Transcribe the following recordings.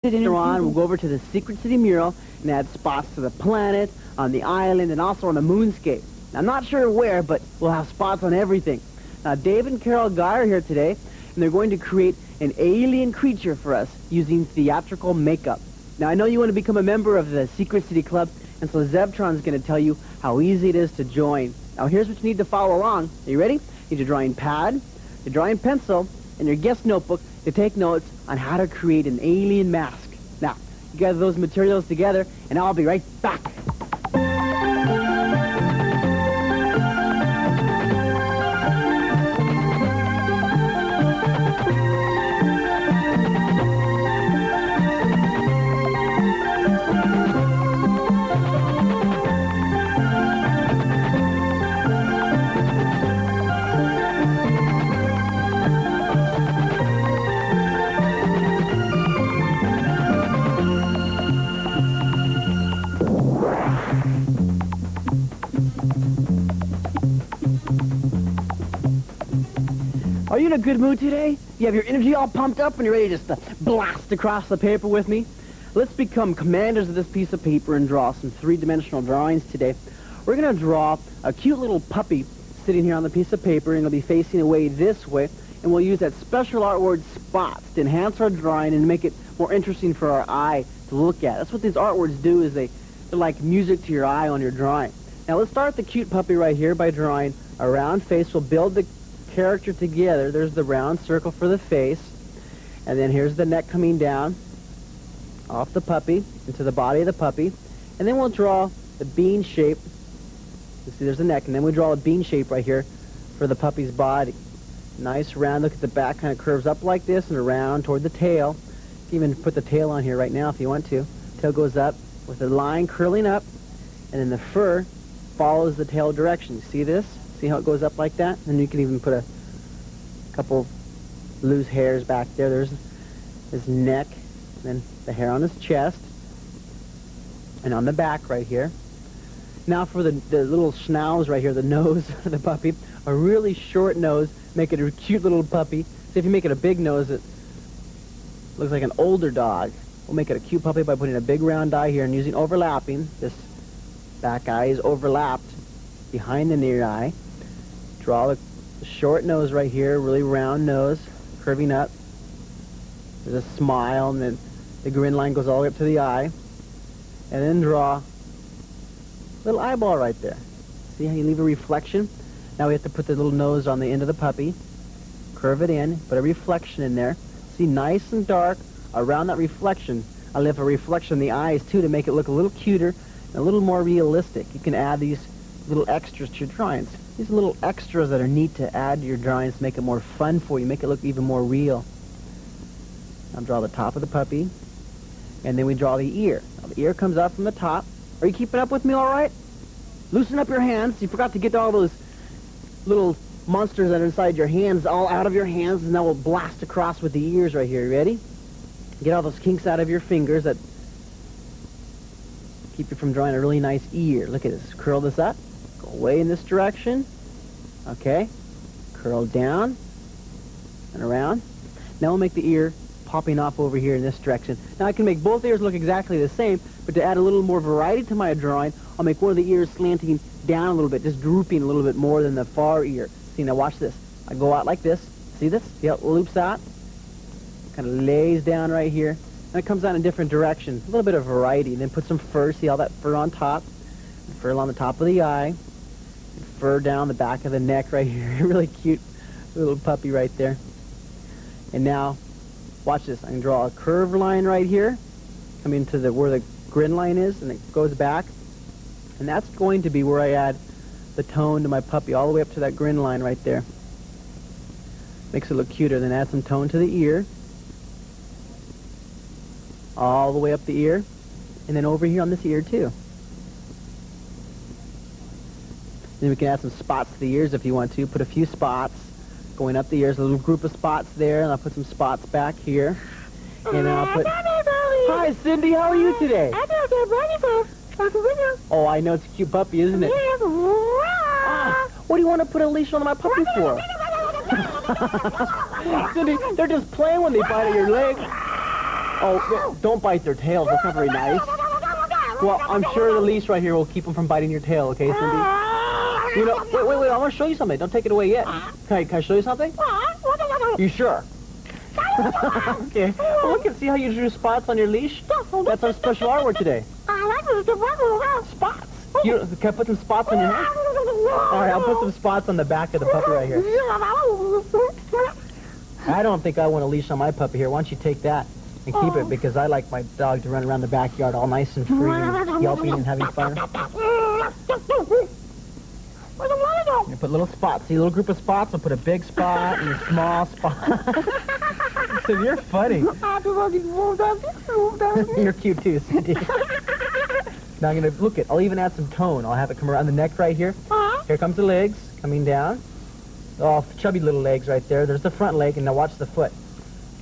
Later on, we'll go over to the Secret City mural and add spots to the planet, on the island, and also on the moonscape. Now, I'm not sure where, but we'll have spots on everything. Now, Dave and Carol Guy are here today, and they're going to create an alien creature for us using theatrical makeup. Now, I know you want to become a member of the Secret City Club, and so Zebtron's going to tell you how easy it is to join. Now, here's what you need to follow along. Are you ready? You need your drawing pad, your drawing pencil, and your guest notebook to take notes on how to create an alien mask. Now, you gather those materials together, and I'll be right back. Are you in a good mood today? You have your energy all pumped up and you're ready just to blast across the paper with me? Let's become commanders of this piece of paper and draw some three-dimensional drawings today. We're going to draw a cute little puppy sitting here on the piece of paper, and it'll be facing away this way, and we'll use that special art word spots to enhance our drawing and make it more interesting for our eye to look at. That's what these art words do, is they're like music to your eye on your drawing. Now let's start the cute puppy right here by drawing a round face. We'll build the character together. There's the round circle for the face, and then here's the neck coming down off the puppy into the body of the puppy, and then we'll draw the bean shape. You see there's the neck, and then we draw a bean shape right here for the puppy's body. Nice round. Look at the back, kind of curves up like this and around toward the tail. You can even put the tail on here right now if you want to. Tail goes up with a line curling up, and then the fur follows the tail direction. You see this? See how it goes up like that? And you can even put a couple loose hairs back there. There's his neck, and then the hair on his chest, and on the back right here. Now for the little schnauz right here, the nose of the puppy, a really short nose, make it a cute little puppy. See, if you make it a big nose, it looks like an older dog. We'll make it a cute puppy by putting a big round eye here and using overlapping. This back eye is overlapped behind the near eye. Draw the short nose right here, really round nose, curving up. There's a smile, and then the grin line goes all the way up to the eye. And then draw a little eyeball right there. See how you leave a reflection? Now we have to put the little nose on the end of the puppy, curve it in, put a reflection in there. See, nice and dark around that reflection. I left a reflection in the eyes too to make it look a little cuter and a little more realistic. You can add these little extras to your drawings. These little extras that are neat to add to your drawings to make it more fun for you, make it look even more real. Now draw the top of the puppy, and then we draw the ear. Now the ear comes out from the top. Are you keeping up with me all right? Loosen up your hands. You forgot to get all those little monsters that are inside your hands all out of your hands, and now we'll blast across with the ears right here. You ready? Get all those kinks out of your fingers that keep you from drawing a really nice ear. Look at this. Curl this up. Go away in this direction. Okay. Curl down and around. Now we'll make the ear popping off over here in this direction. Now I can make both ears look exactly the same, but to add a little more variety to my drawing, I'll make one of the ears slanting down a little bit, just drooping a little bit more than the far ear. See, now watch this. I go out like this. See this? See how it loops out? Kind of lays down right here. And it comes out in different directions. A little bit of variety. Then put some fur. See all that fur on top? Fur along the top of the eye. Fur down the back of the neck right here. Really cute little puppy right there. And now, watch this. I can draw a curved line right here, coming to where the grin line is, and it goes back. And that's going to be where I add the tone to my puppy, all the way up to that grin line right there. Makes it look cuter. Then add some tone to the ear, all the way up the ear, and then over here on this ear too. Then we can add some spots to the ears if you want to. Put a few spots going up the ears, a little group of spots there, and I'll put some spots back here. And then I'll put... Hi, Cindy, how are you today? Oh, I know, it's a cute puppy, isn't it? Ah, what do you want to put a leash on my puppy for? Cindy, they're just playing when they bite at your leg. Oh, don't bite their tails. That's not very nice. Well, I'm sure the leash right here will keep them from biting your tail, okay, Cindy? You know, wait, I want to show you something. Don't take it away yet. Can I show you something? You sure? Okay. Well, look and see how you drew spots on your leash? That's our special artwork today. Spots. Can I put some spots on your head? All right, I'll put some spots on the back of the puppy right here. I don't think I want a leash on my puppy here. Why don't you take that and keep it, because I like my dog to run around the backyard all nice and free and yelping and having fun. You put little spots. See a little group of spots? I'll put a big spot and a small spot. So you're funny. You're cute too, Cindy. Now I'm going to, look it, I'll even add some tone. I'll have it come around the neck right here. Here comes the legs coming down. Oh, chubby little legs right there. There's the front leg, and now watch the foot.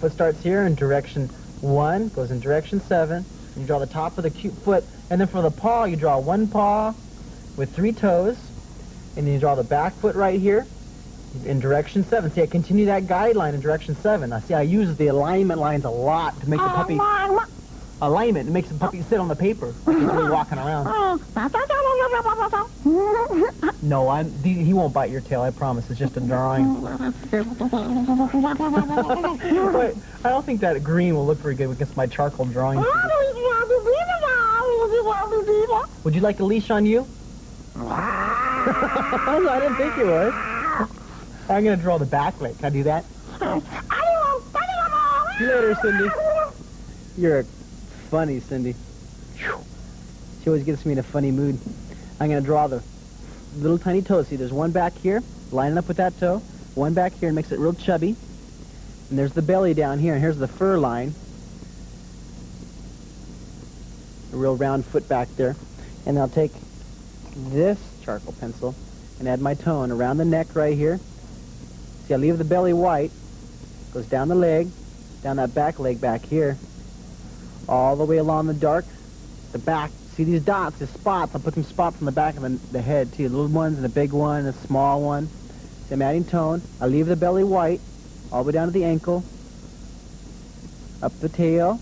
Foot starts here in direction 1, goes in direction 7. You draw the top of the cute foot, and then for the paw, you draw one paw with 3 toes, and then you draw the back foot right here in direction 7. See, I continue that guideline in direction 7. Now, see, I use the alignment lines a lot to make the puppy... Alignment. It makes the puppy sit on the paper like he's really walking around. No, he won't bite your tail, I promise. It's just a drawing. But I don't think that green will look very good against my charcoal drawing. Would you like a leash on you? I didn't think you would. I'm going to draw the back leg. Can I do that? See you later, Cindy. You're funny, Cindy. She always gets me in a funny mood. I'm going to draw the little tiny toes. See, there's one back here, lining up with that toe. One back here and makes it real chubby. And there's the belly down here, and here's the fur line. A real round foot back there. And I'll take this charcoal pencil and add my tone around the neck right here. See, I leave the belly white. Goes down the leg, down that back leg back here. All the way along the dark, the back. See these dots, these spots? I'll put some spots on the back of the head, too. Little ones and a big one and a small one. So I'm adding tone. I leave the belly white, all the way down to the ankle, up the tail,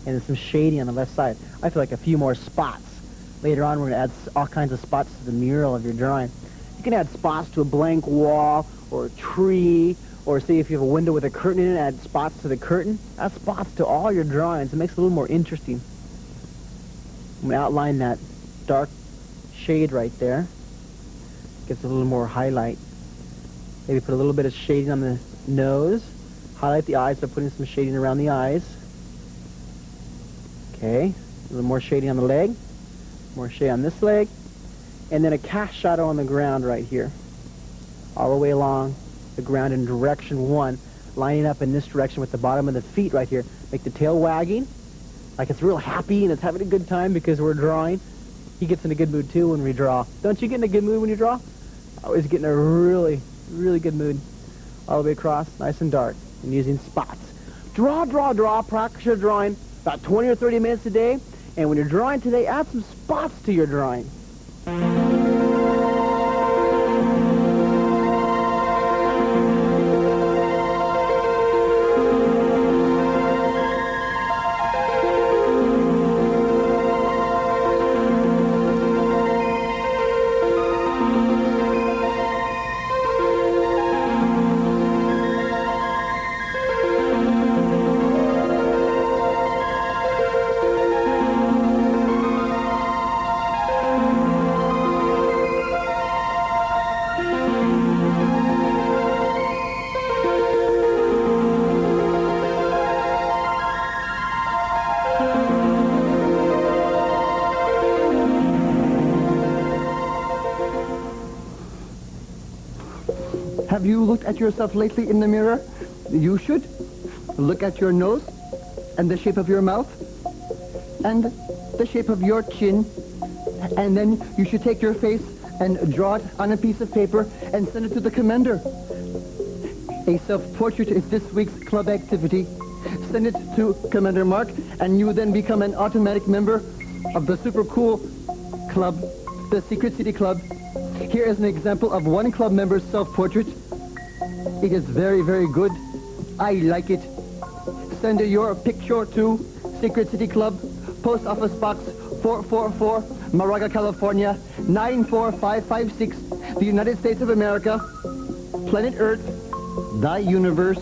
and then some shading on the left side. I feel like a few more spots. Later on, we're going to add all kinds of spots to the mural of your drawing. You can add spots to a blank wall or a tree, or say if you have a window with a curtain in it, add spots to the curtain. Add spots to all your drawings. It makes it a little more interesting. I'm going to outline that dark shade right there. Gets a little more highlight. Maybe put a little bit of shading on the nose. Highlight the eyes by putting some shading around the eyes. Okay. A little more shading on the leg. More shade on this leg. And then a cast shadow on the ground right here. All the way along the ground in direction 1, lining up in this direction with the bottom of the feet right here. Make the tail wagging, like it's real happy and it's having a good time because we're drawing. He gets in a good mood too when we draw. Don't you get in a good mood when you draw? I always get in a really, really good mood. All the way across, nice and dark, and using spots. Draw, practice your drawing about 20 or 30 minutes a day, and when you're drawing today, add some spots to your drawing. Have you looked at yourself lately in the mirror? You should. Look at your nose and the shape of your mouth and the shape of your chin. And then you should take your face and draw it on a piece of paper and send it to the commander. A self-portrait is this week's club activity. Send it to Commander Mark, and you then become an automatic member of the super cool club, the Secret City Club. Here is an example of one club member's self-portrait. It is very, very good. I like it. send your picture to Secret City Club, Post Office Box 444, Moraga, California, 94556, the United States of America, Planet Earth, thy universe.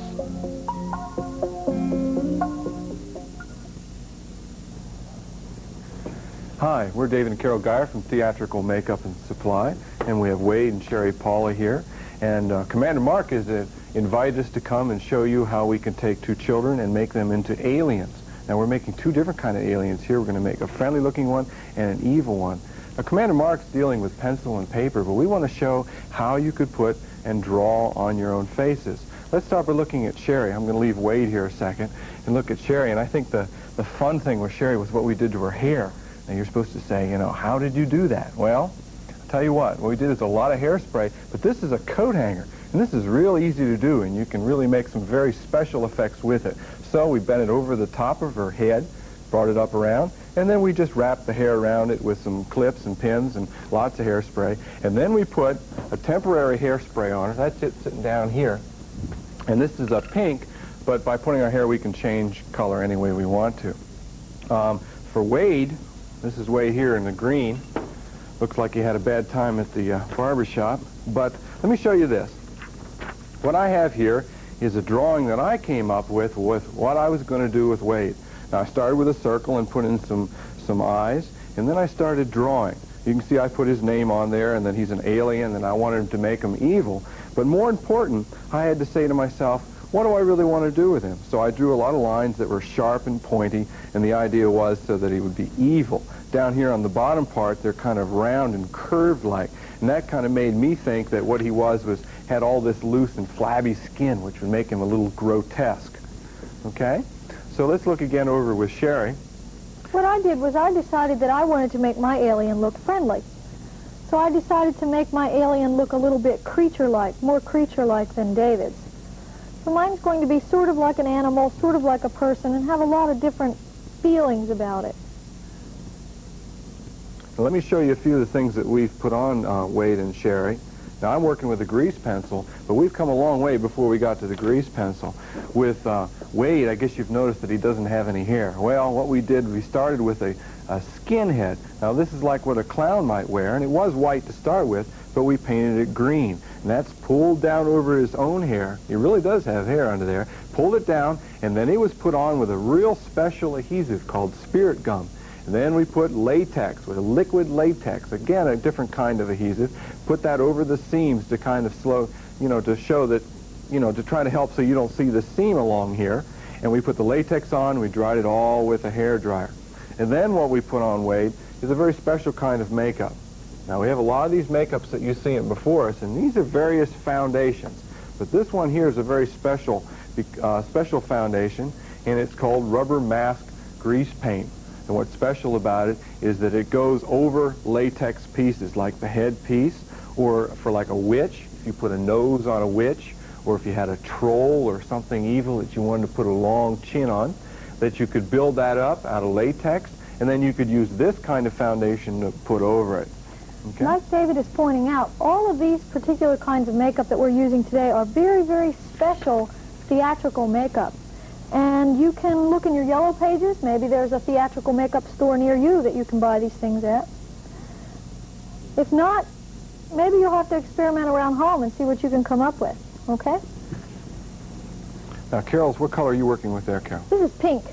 Hi, we're David and Carol Geyer from Theatrical Makeup and Supply, and we have Wade and Sherry Paula here. And Commander Mark has invited us to come and show you how we can take two children and make them into aliens. Now we're making two different kind of aliens here. We're going to make a friendly looking one and an evil one. Now Commander Mark's dealing with pencil and paper, but we want to show how you could put and draw on your own faces. Let's start by looking at Sherry. I'm going to leave Wade here a second and look at Sherry. And I think the fun thing with Sherry was what we did to her hair. Now you're supposed to say, you know, how did you do that? Well, I'll tell you what we did is a lot of hairspray, but this is a coat hanger. And this is real easy to do, and you can really make some very special effects with it. So we bent it over the top of her head, brought it up around, and then we just wrapped the hair around it with some clips and pins and lots of hairspray. And then we put a temporary hairspray on her. That's it sitting down here. And this is a pink, but by putting our hair we can change color any way we want to. For Wade, this is Wade here in the green. Looks like he had a bad time at the barber shop. But let me show you this. What I have here is a drawing that I came up with what I was going to do with Wade. Now I started with a circle and put in some eyes, and then I started drawing. You can see I put his name on there, and then he's an alien, and I wanted him to make him evil. But more important, I had to say to myself, what do I really want to do with him? So I drew a lot of lines that were sharp and pointy, and the idea was so that he would be evil. Down here on the bottom part, they're kind of round and curved like, and that kind of made me think that what he was had all this loose and flabby skin, which would make him a little grotesque. Okay? So let's look again over with Sherry. What I did was I decided that I wanted to make my alien look friendly. So I decided to make my alien look a little bit creature-like, more creature-like than David's. So mine's going to be sort of like an animal, sort of like a person, and have a lot of different feelings about it. Now, let me show you a few of the things that we've put on Wade and Sherry. Now, I'm working with a grease pencil, but we've come a long way before we got to the grease pencil. With Wade, I guess you've noticed that he doesn't have any hair. Well, what we did, we started with a skinhead. Now, this is like what a clown might wear, and it was white to start with, but we painted it green. And that's pulled down over his own hair. He really does have hair under there. Pulled it down, and then it was put on with a real special adhesive called spirit gum. And then we put latex, with a liquid latex, again, a different kind of adhesive. Put that over the seams to kind of to show that, to try to help so you don't see the seam along here. And we put the latex on, we dried it all with a hair dryer. And then what we put on Wade is a very special kind of makeup. Now, we have a lot of these makeups that you see before us, and these are various foundations. But this one here is a very special foundation, and it's called Rubber Mask Grease Paint. And what's special about it is that it goes over latex pieces, like the head piece, or for like a witch, if you put a nose on a witch, or if you had a troll or something evil that you wanted to put a long chin on, that you could build that up out of latex, and then you could use this kind of foundation to put over it. Okay? Like David is pointing out, all of these particular kinds of makeup that we're using today are very, very special theatrical makeup. And you can look in your yellow pages. Maybe there's a theatrical makeup store near you that you can buy these things at. If not, maybe you'll have to experiment around home and see what you can come up with. Okay? Now, Carol's, what color are you working with there, Carol? This is pink.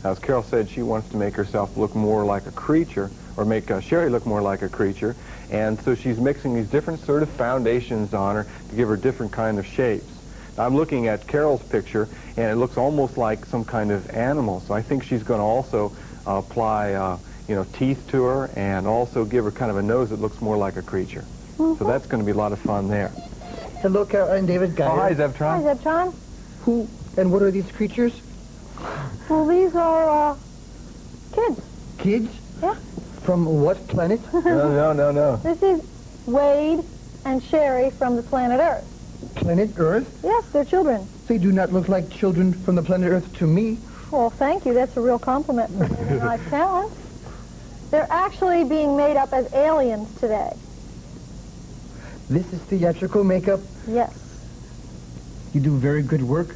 Now, as Carol said, she wants to make herself look more like a creature, or make Sherry look more like a creature, and so she's mixing these different sort of foundations on her to give her different kind of shapes. Now, I'm looking at Carol's picture, and it looks almost like some kind of animal, so I think she's going to also apply, teeth to her, and also give her kind of a nose that looks more like a creature. So that's going to be a lot of fun there. Hello, Carol and David Geyer. Oh, hi, Zebtron. Hi, Zebtron. Who and what are these creatures? Well, these are, kids. Kids? Yeah. From what planet? No. This is Wade and Sherry from the planet Earth. Planet Earth? Yes, they're children. They do not look like children from the planet Earth to me. Well, thank you. That's a real compliment for really nice talent. They're actually being made up as aliens today. This is theatrical makeup. Yes. You do very good work.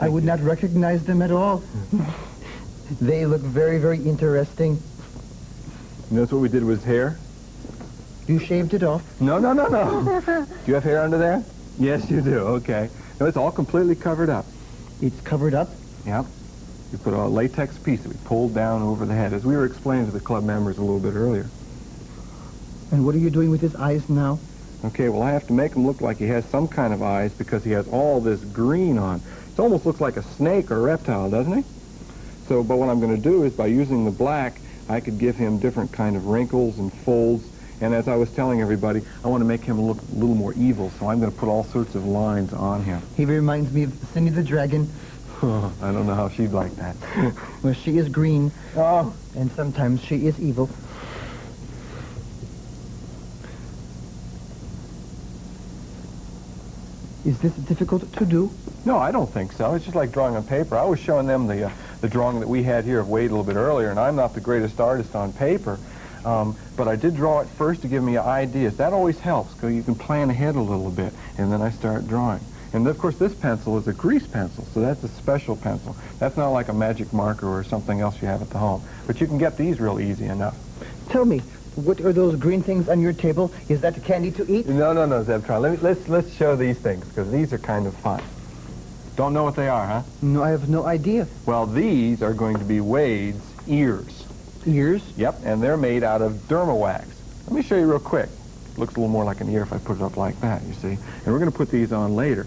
I would not recognize them at all. They look very, very interesting. You notice what we did with his hair? You shaved it off. No. Do you have hair under there? Yes, you do. Okay. No, it's all completely covered up. It's covered up? Yep. We put a latex piece that we pulled down over the head, as we were explaining to the club members a little bit earlier. And what are you doing with his eyes now? Okay, well, I have to make him look like he has some kind of eyes because he has all this green on. It almost looks like a snake or a reptile, doesn't he? So, but what I'm going to do is by using the black, I could give him different kind of wrinkles and folds. And as I was telling everybody, I want to make him look a little more evil, so I'm going to put all sorts of lines on him. He reminds me of Cindy the Dragon. I don't know how she'd like that. Well, she is green. Oh. And sometimes she is evil. Is this difficult to do? No, I don't think so. It's just like drawing on paper. I was showing them the drawing that we had here of Wade a little bit earlier, and I'm not the greatest artist on paper, but I did draw it first to give me ideas. That always helps, because you can plan ahead a little bit, and then I start drawing. And of course, this pencil is a grease pencil, so that's a special pencil. That's not like a magic marker or something else you have at the home. But you can get these real easy enough. Tell me, what are those green things on your table? Is that candy to eat? No, Zebtron. Let's show these things, because these are kind of fun. Don't know what they are, huh? No, I have no idea. Well, these are going to be Wade's ears. Ears? Yep, and they're made out of derma wax. Let me show you real quick. Looks a little more like an ear if I put it up like that, you see. And we're going to put these on later.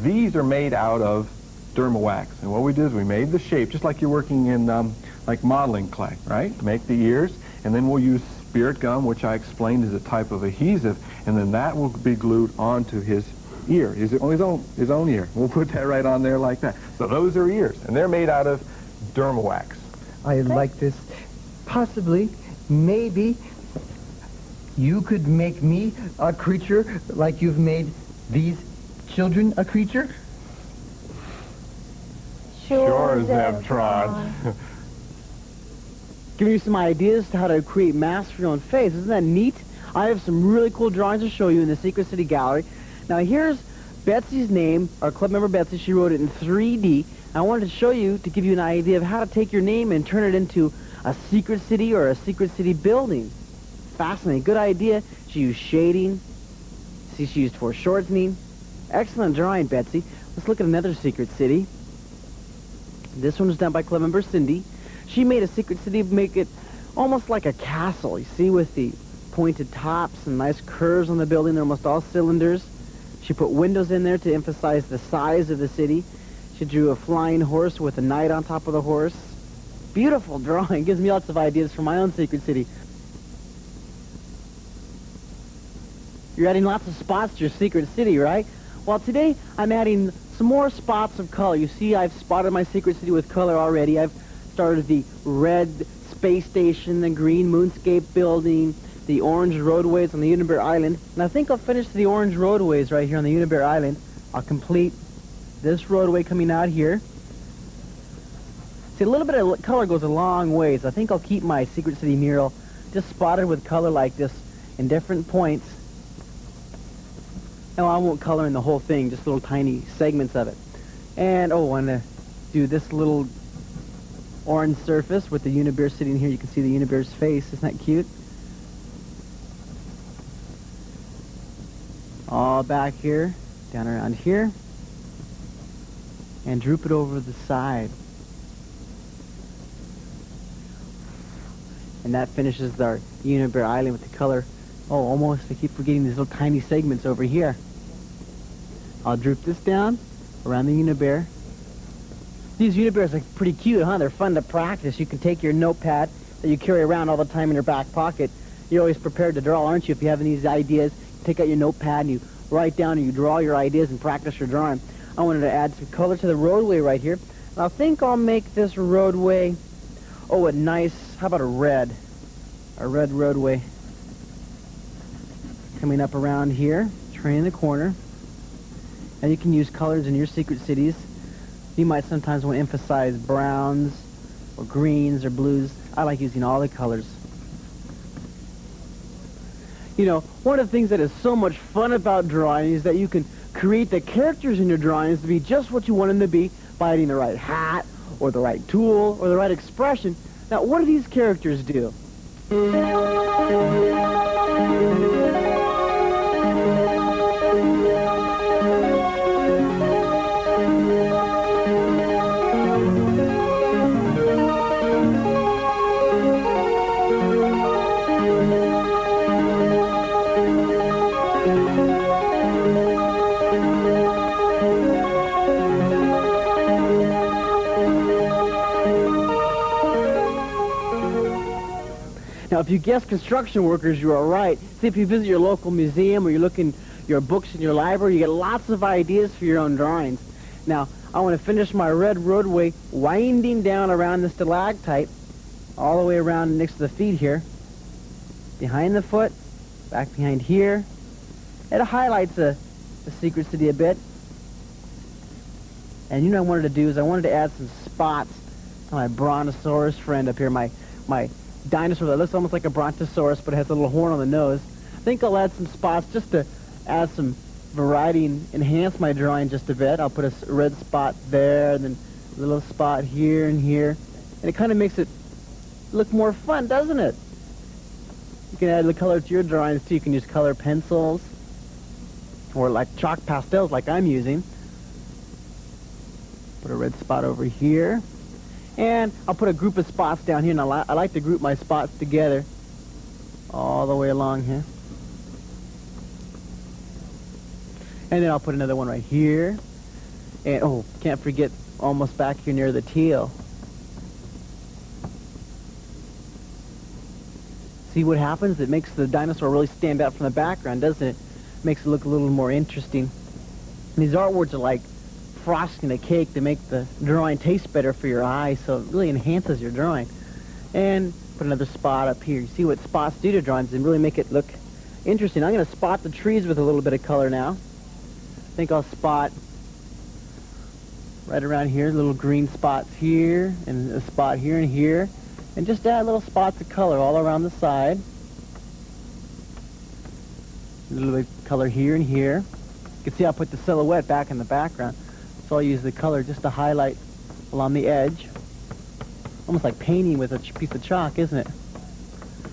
These are made out of derma wax. And what we did is we made the shape, just like you're working in like modeling clay, right? Make the ears, and then we'll use spirit gum, which I explained is a type of adhesive, and then that will be glued onto his ear, his own ear. We'll put that right on there like that. So those are ears, and they're made out of derma wax. I like this. Possibly, maybe, you could make me a creature like you've made these children a creature? Sure, Zebtron. Giving you some ideas to how to create masks for your own face. Isn't that neat? I have some really cool drawings to show you in the Secret City Gallery. Now here's Betsy's name, our club member Betsy. She wrote it in 3D. I wanted to show you to give you an idea of how to take your name and turn it into a secret city or a secret city building. Fascinating. Good idea. She used shading. See, she used foreshortening. Excellent drawing, Betsy. Let's look at another secret city. This one was done by club member Cindy. She made a secret city, make it almost like a castle. You see, with the pointed tops and nice curves on the building. They're almost all cylinders. She put windows in there to emphasize the size of the city. She drew a flying horse with a knight on top of the horse. Beautiful drawing. Gives me lots of ideas for my own secret city. You're adding lots of spots to your secret city, right? Well, today I'm adding some more spots of color. You see, I've spotted my secret city with color already. I've started the red space station, the green moonscape building, the orange roadways on the Unibear Island. And I think I'll finish the orange roadways right here on the Unibear Island. I'll complete this roadway coming out here. See, a little bit of color goes a long ways. I think I'll keep my secret city mural just spotted with color like this in different points. No, I won't color in the whole thing, just little tiny segments of it. And, oh, I'm going to do this little orange surface with the Unibear sitting here. You can see the Unibear's face. Isn't that cute? All back here, down around here. And droop it over the side. And that finishes our Unibear Island with the color. Oh, almost, I keep forgetting these little tiny segments over here. I'll droop this down around the Unibear. These Unibears are pretty cute, huh? They're fun to practice. You can take your notepad that you carry around all the time in your back pocket. You're always prepared to draw, aren't you? If you have these ideas, you take out your notepad and you write down and you draw your ideas and practice your drawing. I wanted to add some color to the roadway right here. And I think I'll make this roadway, oh, a nice, how about a red roadway coming up around here, turning the corner. And you can use colors in your secret cities. You might sometimes want to emphasize browns or greens or blues. I like using all the colors. You know, one of the things that is so much fun about drawing is that you can create the characters in your drawings to be just what you want them to be finding the right hat, or the right tool, or the right expression. Now, what do these characters do? Now, if you guess construction workers, you are right. See, if you visit your local museum or you look in your books in your library, you get lots of ideas for your own drawings. Now, I want to finish my red roadway winding down around the stalactite, all the way around next to the feet here, behind the foot, back behind here. It highlights the secret city a bit. And you know what I wanted to do is I wanted to add some spots on my brontosaurus friend up here, my dinosaur that looks almost like a brontosaurus but has a little horn on the nose. I think I'll add some spots just to add some variety and enhance my drawing just a bit. I'll put a red spot there and then a little spot here and here. And it kind of makes it look more fun, doesn't it? You can add the color to your drawings too. You can use color pencils or like chalk pastels like I'm using. Put a red spot over here. And I'll put a group of spots down here, and I like to group my spots together all the way along here. And then I'll put another one right here. And, oh, can't forget almost back here near the teal. See what happens? It makes the dinosaur really stand out from the background, doesn't it? Makes it look a little more interesting. And these artworks are like frosting a cake to make the drawing taste better for your eyes, so it really enhances your drawing. And put another spot up here. You see what spots do to drawings and really make it look interesting. I'm going to spot the trees with a little bit of color now. I think I'll spot right around here, little green spots here, and a spot here and here, and just add little spots of color all around the side. A little bit of color here and here. You can see I'll put the silhouette back in the background. So I'll use the color just to highlight along the edge. Almost like painting with a piece of chalk, isn't it?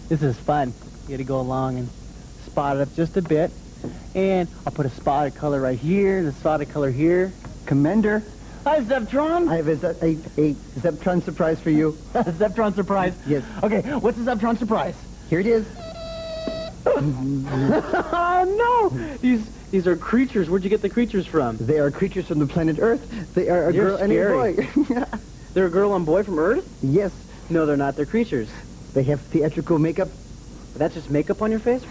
This is fun. You got to go along and spot it up just a bit. And I'll put a spot of color right here, and a spot of color here. Commander, Hi, Zeptron. I have a Zeptron surprise for you. Zeptron surprise? Yes. Okay, what's the Zeptron surprise? Here it is. Oh, no! These are creatures. Where'd you get the creatures from? They are creatures from the planet Earth. They are a You're girl and a scary. boy. They're a girl and boy from Earth? Yes, No, they're not. They're creatures. they have theatrical makeup. That's just makeup on your face?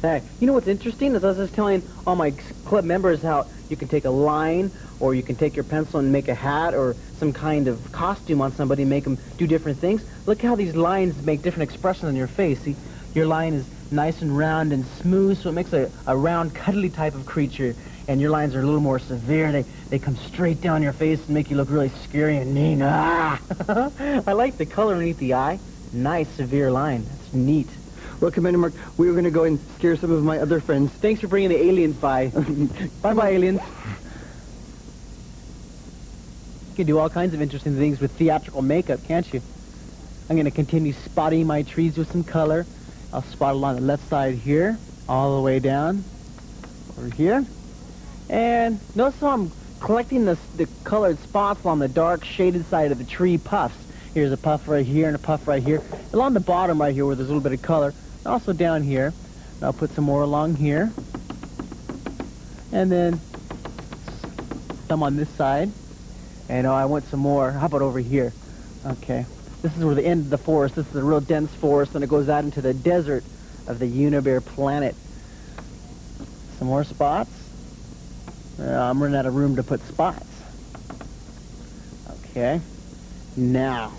Hey, you know what's interesting is I was just telling all my club members how you can take a line or you can take your pencil and make a hat or some kind of costume on somebody and make them do different things. Look how these lines make different expressions on your face. See, your line is nice and round and smooth, so it makes a round, cuddly type of creature. And your lines are a little more severe. They come straight down your face and make you look really scary and mean. Ah! I like the color underneath the eye. Nice, severe line. That's neat. Well, Commander Mark, we were going to go and scare some of my other friends. Thanks for bringing the aliens by. Bye-bye, aliens. You can do all kinds of interesting things with theatrical makeup, can't you? I'm going to continue spotting my trees with some color. I'll spot along the left side here, all the way down over here. And notice how I'm collecting the colored spots along the dark shaded side of the tree puffs. Here's a puff right here and a puff right here. Along the bottom right here where there's a little bit of color. And also down here. And I'll put some more along here. And then some on this side. And I want some more. How about over here? Okay. This is where the end of the forest. This is a real dense forest, and it goes out into the desert of the Unibear planet. Some more spots. I'm running out of room to put spots. Okay. Now,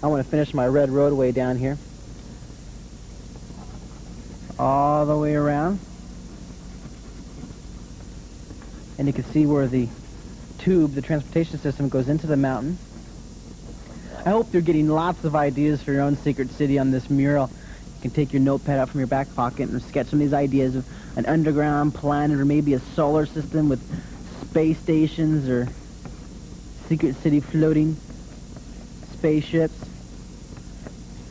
I want to finish my red roadway down here. All the way around. And you can see where the tube, the transportation system, goes into the mountain. I hope you're getting lots of ideas for your own secret city on this mural. You can take your notepad out from your back pocket and sketch some of these ideas of an underground planet or maybe a solar system with space stations or secret city floating, spaceships.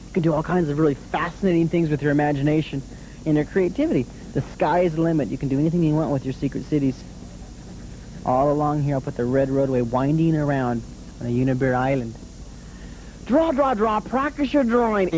You can do all kinds of really fascinating things with your imagination and your creativity. The sky is the limit. You can do anything you want with your secret cities. All along here, I'll put the red roadway winding around on a Unibir Island. Draw, draw, draw. Practice your drawing.